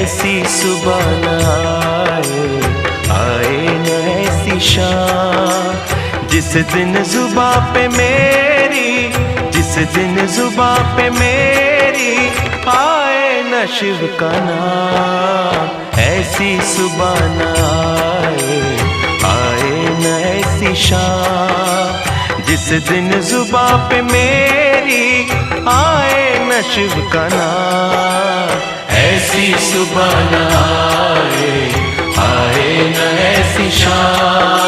ऐसी सुबह न आए न ऐसी शाम, जिस दिन जुबां पे मेरी, जिस दिन जुबां पे मेरी आए न शिव का नाम। ऐसी सुबह न आए न ऐसी शाम, जिस दिन जुबां पे मेरी आए न शिव का नाम। ऐसी सुबह न आए न ऐसी शाम।